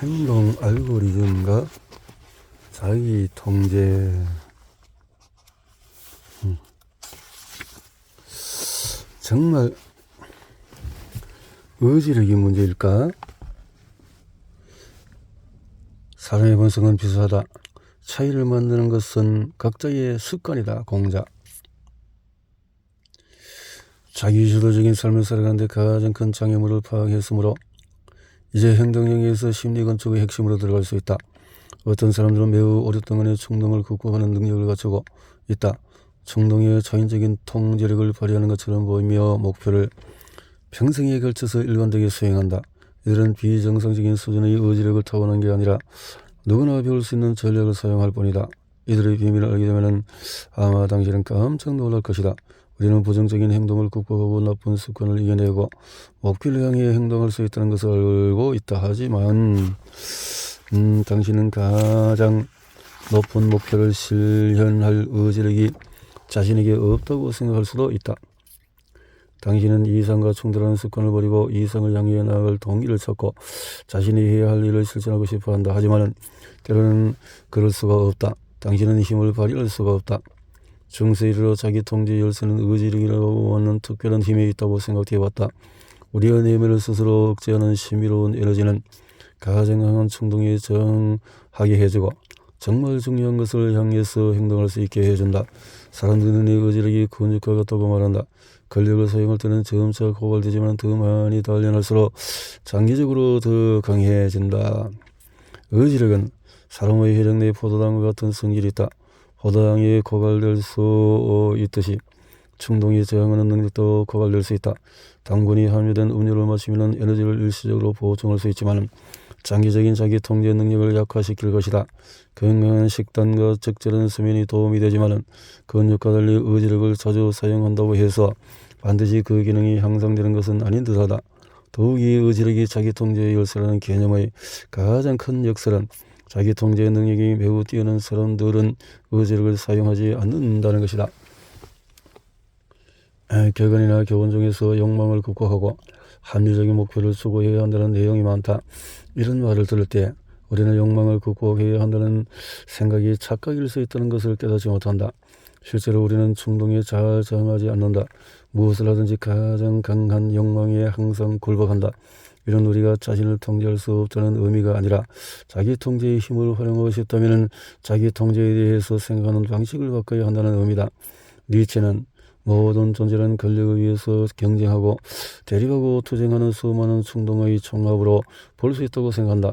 행동 알고리즘과 자기 통제. 정말 의지력이 문제일까? 사람의 본성은 비슷하다. 차이를 만드는 것은 각자의 습관이다. 공자. 자기주도적인 삶을 살아가는데 가장 큰 장애물을 파악했으므로 이제 행동 영역에서 심리 건축의 핵심으로 들어갈 수 있다. 어떤 사람들은 매우 오랫동안의 충동을 극복하는 능력을 갖추고 있다. 충동의 자연적인 통제력을 발휘하는 것처럼 보이며 목표를 평생에 걸쳐서 일관되게 수행한다. 이들은 비정상적인 수준의 의지력을 타고난 게 아니라 누구나 배울 수 있는 전략을 사용할 뿐이다. 이들의 비밀을 알게 되면 아마 당신은 깜짝 놀랄 것이다. 우리는 부정적인 행동을 극복하고 나쁜 습관을 이겨내고 목표를 향해 행동할 수 있다는 것을 알고 있다. 하지만 당신은 가장 높은 목표를 실현할 의지력이 자신에게 없다고 생각할 수도 있다. 당신은 이상과 충돌하는 습관을 버리고 이상을 향해 나아갈 동기를 찾고 자신이 해야 할 일을 실천하고 싶어한다. 하지만 때로는 그럴 수가 없다. 당신은 힘을 발휘할 수가 없다. 중세 이르러 자기 통제 열쇠는 의지력이라고 하는 특별한 힘에 있다고 생각해왔다. 우리의 내면을 스스로 억제하는 신비로운 에너지는 가장 강한 충동에 저항하게 해주고 정말 중요한 것을 향해서 행동할 수 있게 해준다. 사람들은 내 의지력이 근육과 같다고 말한다. 권력을 사용할 때는 점차 고갈되지만 더 많이 단련할수록 장기적으로 더 강해진다. 의지력은 사람의 혈액 내 포도당과 같은 성질이 있다. 포도당이 고갈될 수 있듯이 충동에 저항하는 능력도 고갈될 수 있다. 당분이 함유된 음료를 마시면 에너지를 일시적으로 보충할 수 있지만 장기적인 자기 통제 능력을 약화시킬 것이다. 건강한 식단과 적절한 수면이 도움이 되지만 근육과 달리 의지력을 자주 사용한다고 해서 반드시 그 기능이 향상되는 것은 아닌 듯하다. 더욱이 의지력이 자기 통제의 열쇠라는 개념의 가장 큰 역설은 자기 통제 능력이 매우 뛰어난 사람들은 의지력을 사용하지 않는다는 것이다. 격언이나 교훈 중에서 욕망을 극복하고 합리적인 목표를 추구해야 한다는 내용이 많다. 이런 말을 들을 때 우리는 욕망을 극복해야 한다는 생각이 착각일 수 있다는 것을 깨닫지 못한다. 실제로 우리는 충동에 잘 저항하지 않는다. 무엇을 하든지 가장 강한 욕망에 항상 굴복한다. 이런 우리가 자신을 통제할 수 없다는 의미가 아니라 자기 통제의 힘을 활용하고 싶다면 자기 통제에 대해서 생각하는 방식을 바꿔야 한다는 의미다. 니체는 모든 존재는 권력을 위해서 경쟁하고 대립하고 투쟁하는 수많은 충동의 총합으로 볼 수 있다고 생각한다.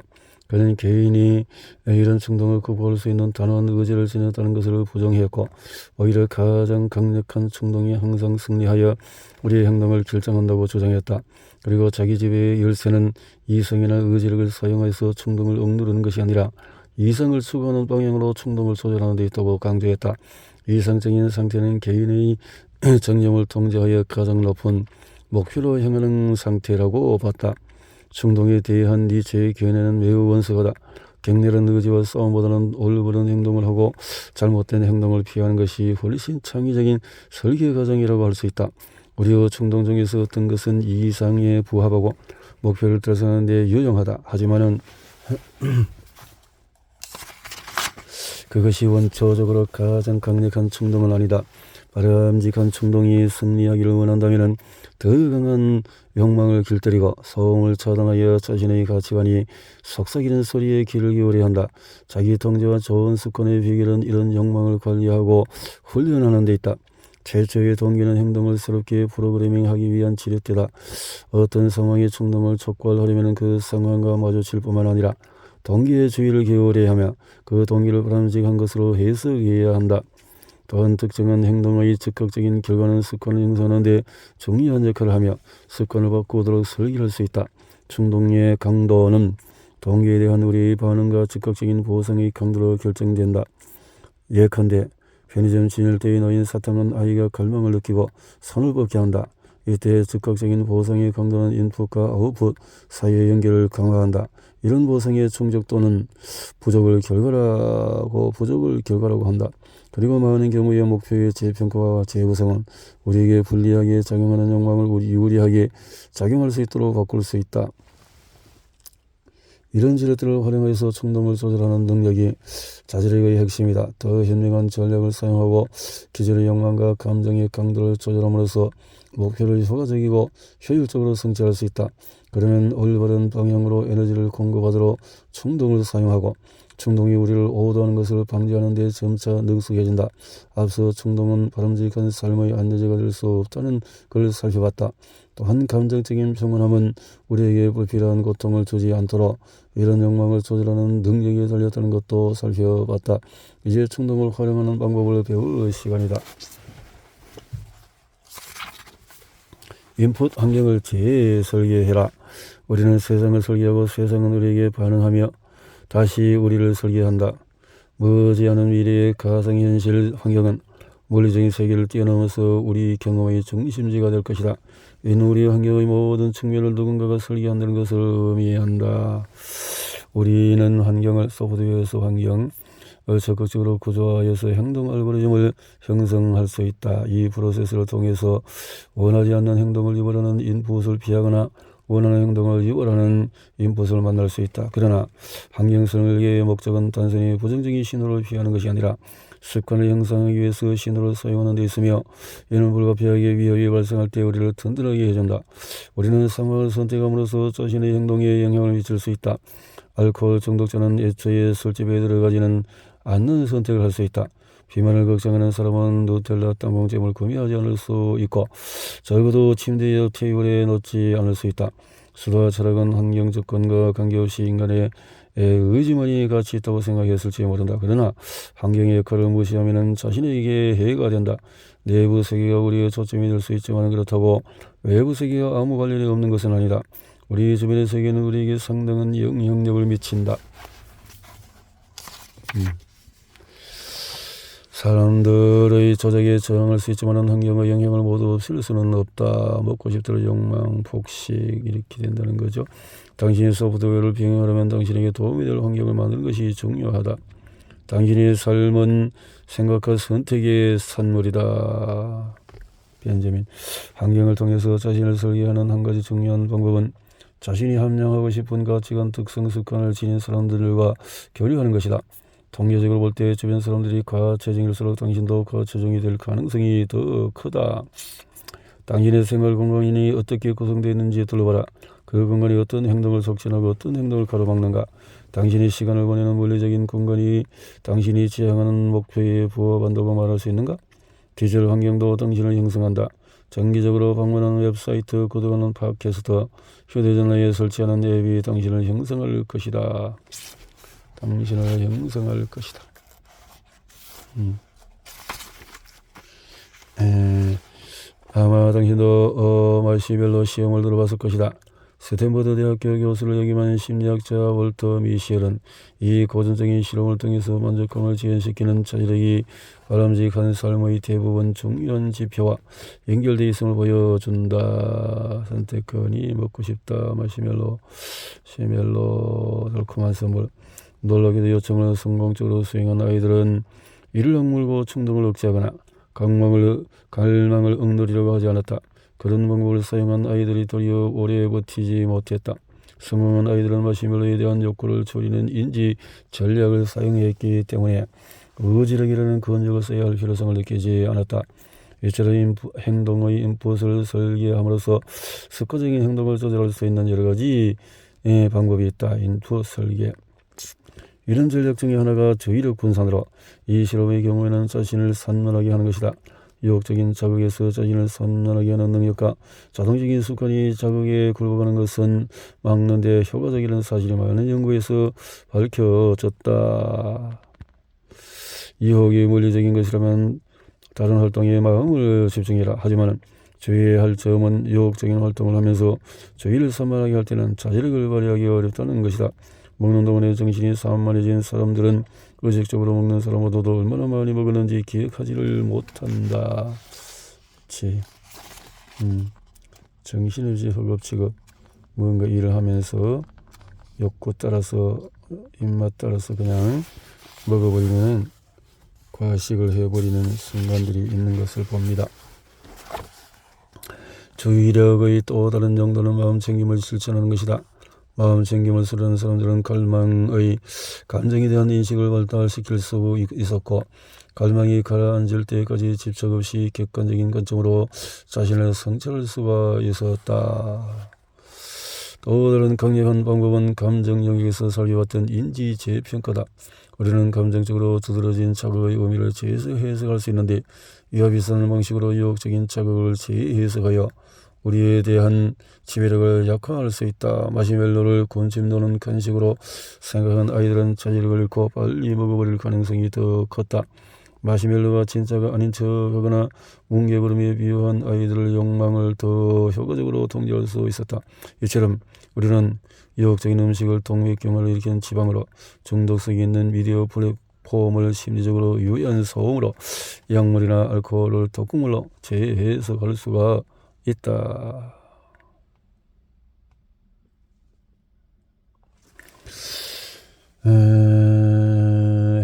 그는 개인이 이런 충동을 극복할 수 있는 단호한 의지를 지녔다는 것을 부정했고 오히려 가장 강력한 충동이 항상 승리하여 우리의 행동을 결정한다고 주장했다. 그리고 자기 지배의 열쇠는 이성이나 의지력을 사용해서 충동을 억누르는 것이 아니라 이성을 추구하는 방향으로 충동을 조절하는 데 있다고 강조했다. 이성적인 상태는 개인의 정념을 통제하여 가장 높은 목표로 향하는 상태라고 봤다. 충동에 대한 니체의 견해는 매우 원숙하다. 격렬한 의지와 싸움보다는 올바른 행동을 하고 잘못된 행동을 피하는 것이 훨씬 창의적인 설계 과정이라고 할 수 있다. 우리의 충동 중에서 어떤 것은 이상에 부합하고 목표를 달성하는 데 유용하다. 하지만은 그것이 원초적으로 가장 강력한 충동은 아니다. 바람직한 충동이 승리하기를 원한다면 더 강한 욕망을 길들이고 소음을 차단하여 자신의 가치관이 속삭이는 소리에 귀를 기울여야 한다. 자기 통제와 좋은 습관의 비결은 이런 욕망을 관리하고 훈련하는 데 있다. 최초의 동기는 행동을 새롭게 프로그래밍하기 위한 지렛대다. 어떤 상황의 충동을 촉발하려면 그 상황과 마주칠 뿐만 아니라 동기의 주의를 기울여야 하며 그 동기를 바람직한 것으로 해석해야 한다. 또한 특정한 행동의 즉각적인 결과는 습관을 형성하는 데 중요한 역할을 하며 습관을 바꾸도록 설계할 수 있다. 충동의 강도는 동기에 대한 우리의 반응과 즉각적인 보상의 강도로 결정된다. 예컨대 편의점 진열대에 놓인 사탕은 아이가 갈망을 느끼고 손을 뻗게 한다. 이때 즉각적인 보상의 강도는 인풋과 아웃풋 사이의 연결을 강화한다. 이런 보상의 충족도는 부족을 결과라고 한다. 그리고 많은 경우의 목표의 재평가와 재구성은 우리에게 불리하게 작용하는 욕망을 유리하게 작용할 수 있도록 바꿀 수 있다. 이런 지렛대를 활용해서 충동을 조절하는 능력이 자질력의 핵심이다. 더 현명한 전략을 사용하고 기존의 욕망과 감정의 강도를 조절함으로써 목표를 효과적이고 효율적으로 성취할 수 있다. 그러면 올바른 방향으로 에너지를 공급하도록 충동을 사용하고 충동이 우리를 오도하는 것을 방지하는 데 점차 능숙해진다. 앞서 충동은 바람직한 삶의 안내자가 될 수 없다는 걸 살펴봤다. 또한 감정적인 평온함은 우리에게 불필요한 고통을 주지 않도록 이런 욕망을 조절하는 능력이 달렸다는 것도 살펴봤다. 이제 충동을 활용하는 방법을 배울 시간이다. 인풋 환경을 재설계해라. 우리는 세상을 설계하고 세상은 우리에게 반응하며 다시 우리를 설계한다. 머지않은 미래의 가상현실 환경은 물리적인 세계를 뛰어넘어서 우리 경험의 중심지가 될 것이다. 이는 우리 환경의 모든 측면을 누군가가 설계한다는 것을 의미한다. 우리는 환경을 소프트웨어에서 환경, 적극적으로 구조화해서 행동 알고리즘을 형성할 수 있다. 이 프로세스를 통해서 원하지 않는 행동을 유발하는 인풋을 피하거나 원하는 행동을 유발하는 인풋을 만날 수 있다. 그러나 환경 설계의 목적은 단순히 부정적인 신호를 피하는 것이 아니라 습관을 형성하기 위해서 신호를 사용하는 데 있으며 이는 불가피하게 위협이 발생할 때 우리를 든든하게 해준다. 우리는 상황을 선택함으로써 자신의 행동에 영향을 미칠 수 있다. 알코올 중독자는 애초에 술집에 들어가지는 않는 선택을 할 수 있다. 비만을 걱정하는 사람은 누텔라 땅콩잼을 구매하지 않을 수 있고 적어도 침대 옆 테이블에 놓지 않을 수 있다. 수다 철학은 환경 조건과 관계없이 인간의 의지만이 가치 있다고 생각했을지 모른다. 그러나 환경의 역할을 무시하면 자신에게 해가 된다. 내부 세계가 우리의 초점이 될 수 있지만 그렇다고 외부 세계와 아무 관련이 없는 것은 아니다. 우리 주변의 세계는 우리에게 상당한 영향력을 미친다. 사람들의 조작에 저항할 수 있지만 환경의 영향을 모두 없앨 수는 없다. 먹고 싶도록 욕망, 폭식 이렇게 된다는 거죠. 당신이 소프트웨어를 병행하려면 당신에게 도움이 될 환경을 만드는 것이 중요하다. 당신의 삶은 생각과 선택의 산물이다. 벤자민. 환경을 통해서 자신을 설계하는 한 가지 중요한 방법은 자신이 함양하고 싶은 가치관, 특성, 습관을 지닌 사람들과 교류하는 것이다. 통계적으로 볼 때 주변 사람들이 과체중일수록 당신도 과체중이 될 가능성이 더 크다. 당신의 생활 공간이 어떻게 구성되어 있는지 둘러봐라. 그 공간이 어떤 행동을 촉진하고 어떤 행동을 가로막는가. 당신이 시간을 보내는 물리적인 공간이 당신이 지향하는 목표에 부합한다고 말할 수 있는가? 디지털 환경도 당신을 형성한다. 정기적으로 방문하는 웹사이트, 구독하는 팟캐스트, 휴대전화에 설치하는 앱이 당신을 형성할 것이다. 당신을 형성할 것이다. 아마 당신도 마시멜로 시험을 들어봤을 것이다. 스탠퍼드 대학교 교수를 역임한 심리학자 월터 미셸은 이 고전적인 실험을 통해서 만족감을 지연시키는 자질력이 바람직한 삶의 대부분 중요한 지표와 연결되어 있음을 보여준다. 선택하니 먹고 싶다. 마시멜로, 시멜로, 달콤한 선물. 놀라게도 요청을 성공적으로 수행한 아이들은 이를 악물고 충동을 억제하거나 갈망을 억누리려고 하지 않았다. 그런 방법을 사용한 아이들이 도리어 오래 버티지 못했다. 성공한 아이들은 마시멜로에 대한 욕구를 줄이는 인지 전략을 사용했기 때문에 의지력이라는 근육을 써야 할 필요성을 느끼지 않았다. 이처럼 행동의 인풋을 설계함으로써 습관적인 행동을 조절할 수 있는 여러 가지 방법이 있다. 인풋 설계. 이런 전략 중에 하나가 주의력 분산으로 이 실험의 경우에는 자신을 산만하게 하는 것이다. 유혹적인 자극에서 자신을 산만하게 하는 능력과 자동적인 습관이 자극에 굴복하는 것은 막는 데 효과적이라는 사실이 많은 연구에서 밝혀졌다. 유혹이 물리적인 것이라면 다른 활동에 마음을 집중해라. 하지만 주의해야 할 점은 유혹적인 활동을 하면서 주의를 산만하게 할 때는 자제력을 발휘하기 어렵다는 것이다. 먹는 동안에 정신이 산만해진 사람들은 의식적으로 먹는 사람보다도 얼마나 많이 먹었는지 기억하지를 못한다. 그치. 정신없이 허겁지겁 뭔가 일을 하면서 욕구 따라서 입맛 따라서 그냥 먹어버리면 과식을 해버리는 순간들이 있는 것을 봅니다. 주의력의 또 다른 정도는 마음 챙김을 실천하는 것이다. 마음 챙김을 수련하는 사람들은 갈망의 감정에 대한 인식을 발달시킬 수 있었고, 갈망이 가라앉을 때까지 집착 없이 객관적인 관점으로 자신을 성찰할 수가 있었다. 또 다른 강력한 방법은 감정 영역에서 살펴왔던 인지 재평가다. 우리는 감정적으로 두드러진 자극의 의미를 재해석할 수 있는데, 이와 비슷한 방식으로 유혹적인 자극을 재해석하여 우리에 대한 지배력을 약화할 수 있다. 마시멜로를 곤집 노는 간식으로 생각한 아이들은 자질을 잃고 빨리 먹어버릴 가능성이 더 컸다. 마시멜로가 진짜가 아닌 척하거나 뭉게구름에 비유한 아이들의 욕망을 더 효과적으로 통제할 수 있었다. 이처럼 우리는 유혹적인 음식을 동맥경화를 일으키는 지방으로, 중독성이 있는 미디어 플랫폼을 심리적으로 유해한 소음으로, 약물이나 알코올을 독극물로 재해석할 수가 있다.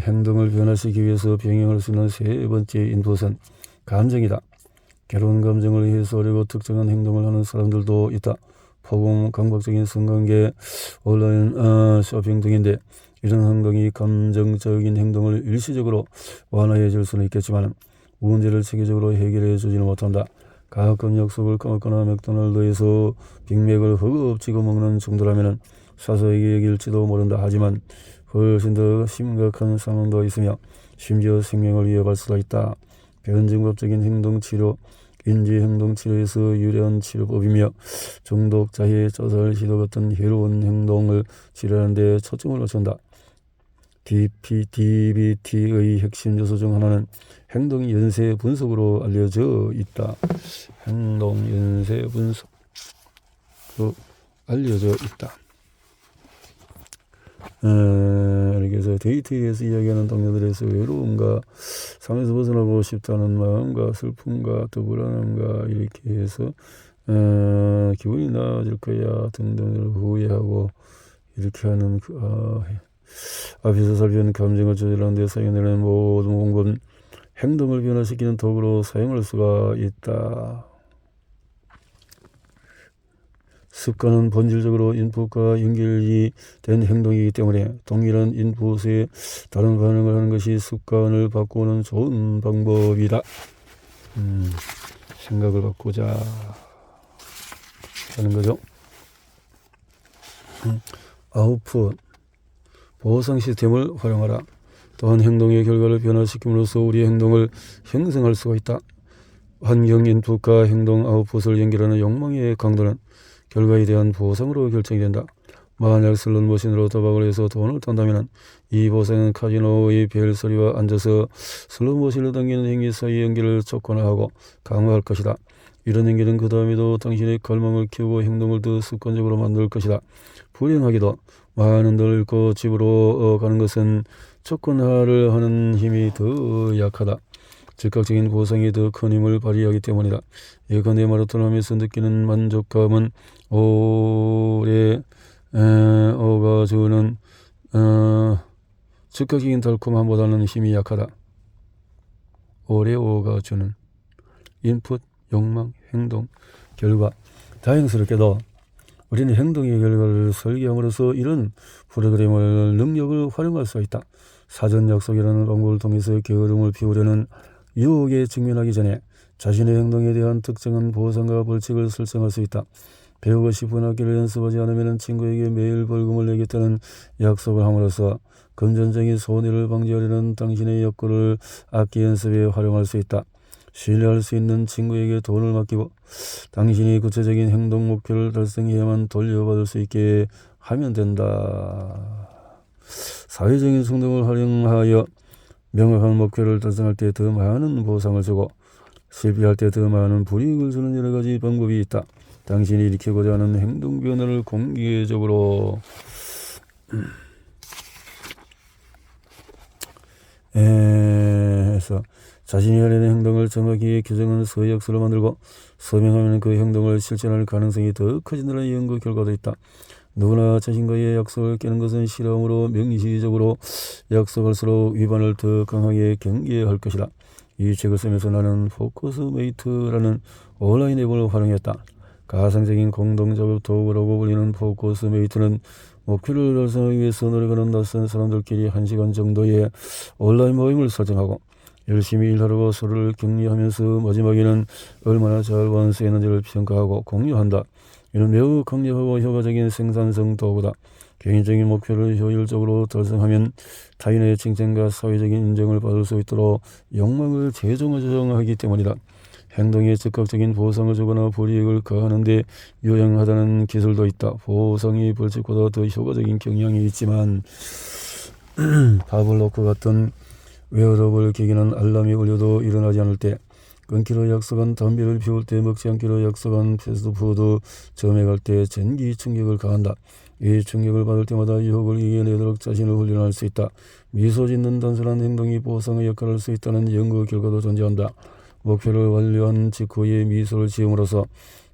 행동을 변화시키기 위해서 병행할 수 있는 세 번째 인풋은 감정이다. 괴로운 감정을 해소하려고 특정한 행동을 하는 사람들도 있다. 폭언, 강박적인 성관계, 온라인 쇼핑 등인데, 이런 행동이 감정적인 행동을 일시적으로 완화해 줄 수는 있겠지만 문제를 체계적으로 해결해 주지는 못한다. 가끔 약속을 까먹거나 맥도날드에서 빅맥을 허겁지겁 먹는 정도라면 사소하게 여길지도 모른다. 하지만 훨씬 더 심각한 상황도 있으며 심지어 생명을 이어갈 수가 있다. 변증법적인 행동치료, 인지행동치료에서 유래한 치료법이며 중독, 자해, 자살, 시도 같은 해로운 행동을 치료하는 데 초점을 맞춘다. DBT의 핵심 요소 중 하나는 행동 연쇄 분석으로 알려져 있다. 행동 연쇄 분석으로 알려져 있다. 이렇게 해서 데이트에 대해서 이야기하는 동료들에서 외로움과 삶에서 벗어나고 싶다는 마음과 슬픔과 또 불안함과 이렇게 해서 기분이 나아질 거야 등등을 후회하고 이렇게 하는 앞에서 살펴본 감정을 조절하는 데 사용되는 모든 방법은 행동을 변화시키는 도구로 사용할 수가 있다. 습관은 본질적으로 인풋과 연결이 된 행동이기 때문에 동일한 인풋에 다른 반응을 하는 것이 습관을 바꾸는 좋은 방법이다. 생각을 바꾸자 하는 거죠. 아웃풋, 보상 시스템을 활용하라. 또한 행동의 결과를 변화시킴으로써 우리의 행동을 형성할 수가 있다. 환경 인풋과 행동 아웃풋을 연결하는 욕망의 강도는 결과에 대한 보상으로 결정이 된다. 만약 슬롯머신으로 도박을 해서 돈을 딴다면 이 보상은 카지노의 벨소리와 앉아서 슬롯머신을 당기는 행위 사이의 연결을 촉진하고 강화할 것이다. 이런 연결은 그 다음에도 당신의 갈망을 키우고 행동을 더 습관적으로 만들 것이다. 불행하게도 많은 돈을 잃고 집으로 가는 것은 촉진화를 하는 힘이 더 약하다. 즉각적인 보상이 더 큰 힘을 발휘하기 때문이다. 예컨대 마라톤을 하면서 느끼는 만족감은 오래 오가 주는 즉각적인 달콤함보다는 힘이 약하다. 오래 오가 주는 인풋, 욕망, 행동, 결과. 다행스럽게도 우리는 행동의 결과를 설계함으로써 이런 프로그램을 능력을 활용할 수 있다. 사전 약속이라는 방법을 통해서 게으름을 피우려는 유혹에 직면하기 전에 자신의 행동에 대한 특정한 보상과 벌칙을 설정할 수 있다. 배우고 싶은 악기를 연습하지 않으면 친구에게 매일 벌금을 내겠다는 약속을 함으로써 금전적인 손해를 방지하려는 당신의 욕구를 악기 연습에 활용할 수 있다. 신뢰할 수 있는 친구에게 돈을 맡기고 당신이 구체적인 행동 목표를 달성해야만 돌려받을 수 있게 하면 된다. 사회적인 성능을 활용하여 명확한 목표를 달성할 때 더 많은 보상을 주고 실패할 때 더 많은 불이익을 주는 여러 가지 방법이 있다. 당신이 일으키고자 하는 행동 변화를 공개적으로 해서 자신이 하려는 행동을 정확히 규정한 서약서를 만들고 서명하면 그 행동을 실천할 가능성이 더 커진다는 연구 결과도 있다. 누구나 자신과의 약속을 깨는 것은 실험으로 명시적으로 약속할수록 위반을 더 강하게 경계할 것이다. 이 책을 쓰면서 나는 포커스메이트라는 온라인 앱을 활용했다. 가상적인 공동작업 도구라고 불리는 포커스 메이트는 목표를 달성하기 위해서 노력하는 낯선 사람들끼리 1시간 정도의 온라인 모임을 설정하고 열심히 일하려고 서로를 격려하면서 마지막에는 얼마나 잘 완수했는지를 평가하고 공유한다. 이는 매우 강력하고 효과적인 생산성 도구다. 개인적인 목표를 효율적으로 달성하면 타인의 칭찬과 사회적인 인정을 받을 수 있도록 욕망을 재조정하기 때문이다. 행동에 즉각적인 보상을 주거나 불이익을 가하는 데 유용하다는 기술도 있다. 보상이 벌칙보다 더 효과적인 경향이 있지만 파블로크 같은 웨어러블 기기는 알람이 울려도 일어나지 않을 때, 끊기로 약속한 담배를 피울 때, 먹지 않기로 약속한 패스트푸드 점에 갈 때 전기 충격을 가한다. 이 충격을 받을 때마다 유혹을 이겨내도록 자신을 훈련할 수 있다. 미소 짓는 단순한 행동이 보상의 역할을 할 수 있다는 연구 결과도 존재한다. 목표를 완료한 직후에 미소를 지음으로써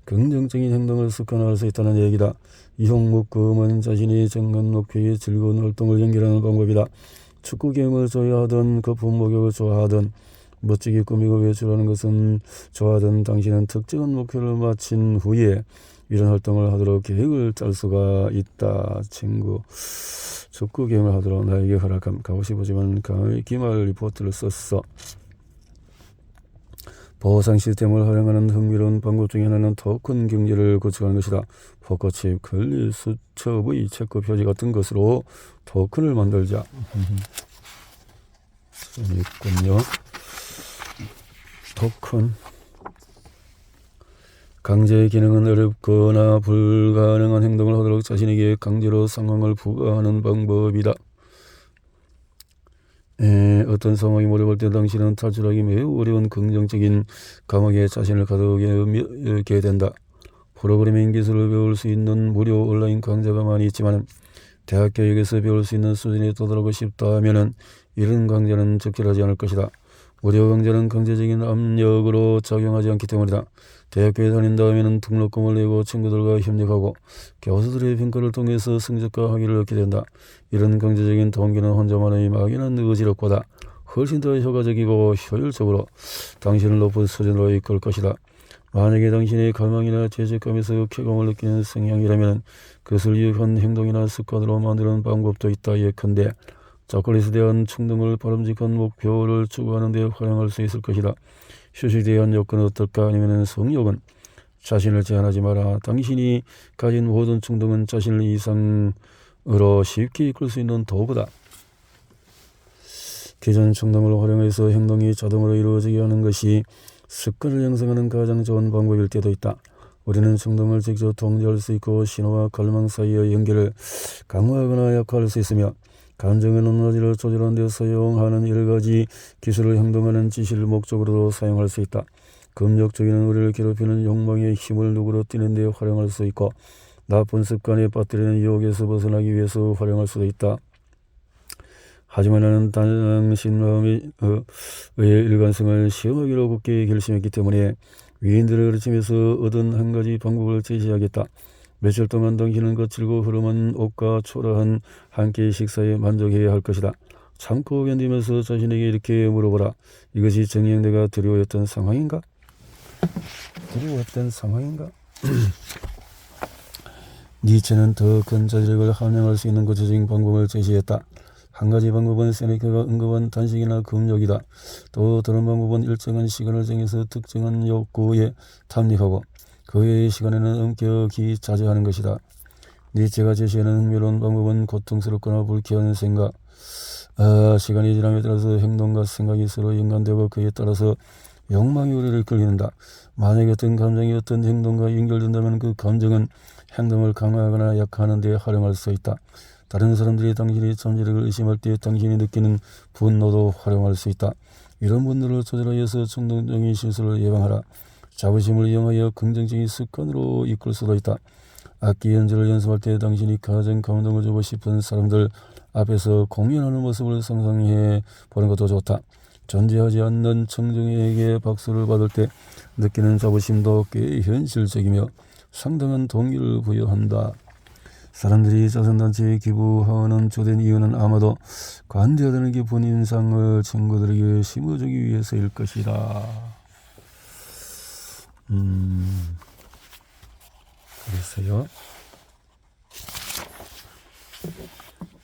긍정적인 행동을 습관화할 수 있다는 얘기다. 이홍목금은 자신이 정한 목표에 즐거운 활동을 연결하는 방법이다. 축구 게임을 좋아하든 거품 목욕을 좋아하든 멋지게 꾸미고 외출하는 것은 좋아하든 당신은 특정한 목표를 마친 후에 이런 활동을 하도록 계획을 짤 수가 있다. 친구, 축구 게임을 하도록 나에게 허락함. 가고 싶어지만 기말 리포트를 썼어. 보상 시스템을 활용하는 흥미로운 방법 중에 하나는 토큰 경제를 구축하는 것이다. 포커칩, 권리, 수첩의 체크 표지 같은 것으로 토큰을 만들자. 재밌군요. 토큰. 강제의 기능은 어렵거나 불가능한 행동을 하도록 자신에게 강제로 상황을 부과하는 방법이다. 어떤 상황이 몰려올 때 당신은 탈출하기 매우 어려운 긍정적인 감옥에 자신을 가두게 된다. 프로그래밍 기술을 배울 수 있는 무료 온라인 강좌가 많이 있지만 대학 교육에서 배울 수 있는 수준에 도달하고 싶다 하면 이런 강좌는 적절하지 않을 것이다. 무료 강좌는 강제적인 압력으로 작용하지 않기 때문이다. 대학교에 다닌다 하면 등록금을 내고 친구들과 협력하고 교수들의 평가를 통해서 성적과 학위를 얻게 된다. 이런 강제적인 동기는 혼자만의 막연한 의지력보다 훨씬 더 효과적이고 효율적으로 당신을 높은 수준으로 이끌 것이다. 만약에 당신의 갈망이나 죄책감에서 쾌감을 느끼는 성향이라면 그것을 유익한 행동이나 습관으로 만드는 방법도 있다. 예컨대 초콜릿에 대한 충동을 바람직한 목표를 추구하는 데 활용할 수 있을 것이다. 휴식에 대한 요건은 어떨까? 아니면 성욕은 자신을 제한하지 마라. 당신이 가진 모든 충동은 자신을 이상으로 쉽게 이끌 수 있는 도구다. 기존 충동을 활용해서 행동이 자동으로 이루어지게 하는 것이 습관을 형성하는 가장 좋은 방법일 때도 있다. 우리는 충동을 직접 통제할 수 있고 신호와 갈망 사이의 연결을 강화하거나 약화할 수 있으며 감정의 높낮이를 조절하는 데 사용하는 여러가지 기술을 행동하는 지시를 목적으로도 사용할 수 있다. 금욕적인 우리를 괴롭히는 욕망의 힘을 누그러뜨리는 데 활용할 수 있고 나쁜 습관에 빠뜨리는 유혹에서 벗어나기 위해서 활용할 수도 있다. 하지만 나는 당신 마음의 일관성을 시험하기로 굳게 결심했기 때문에 위인들을 가르치면서 얻은 한 가지 방법을 제시하겠다. 며칠 동안 당신은 거칠고 흐름한 옷과 초라한 한 끼의 식사에 만족해야 할 것이다. 참고 견디면서 자신에게 이렇게 물어보라. 이것이 정녕 내가 두려워했던 상황인가? 두려워했던 상황인가? 니체는 더 큰 자제력을 함양할 수 있는 구체적인 방법을 제시했다. 한 가지 방법은 세네카가 언급한 단식이나 금욕이다. 또 다른 방법은 일정한 시간을 정해서 특정한 욕구에 탐닉하고 그 외의 시간에는 엄격히 자제하는 것이다. 니체가 제시하는 흥미로운 방법은 고통스럽거나 불쾌한 생각, 시간이 지남에 따라서 행동과 생각이 서로 연관되고 그에 따라서 욕망이 우리를 이끌린다. 만약에 어떤 감정이 어떤 행동과 연결된다면 그 감정은 행동을 강화하거나 약화하는 데 활용할 수 있다. 다른 사람들이 당신의 잠재력을 의심할 때 당신이 느끼는 분노도 활용할 수 있다. 이런 분노를 조절하여서 충동적인 실수를 예방하라. 자부심을 이용하여 긍정적인 습관으로 이끌 수도 있다. 악기 연주를 연습할 때 당신이 가장 감동을 주고 싶은 사람들 앞에서 공연하는 모습을 상상해 보는 것도 좋다. 존재하지 않는 청중에게 박수를 받을 때 느끼는 자부심도 꽤 현실적이며 상당한 동기를 부여한다. 사람들이 자선단체에 기부하는 주된 이유는 아마도 관대하다는 기쁜 인상을 친구들에게 심어주기 위해서일 것이다. 보세요.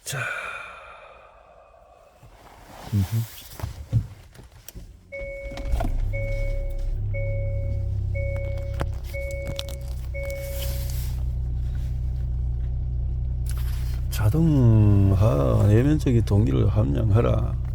자, 자동화 내면적인 동기를 함량하라.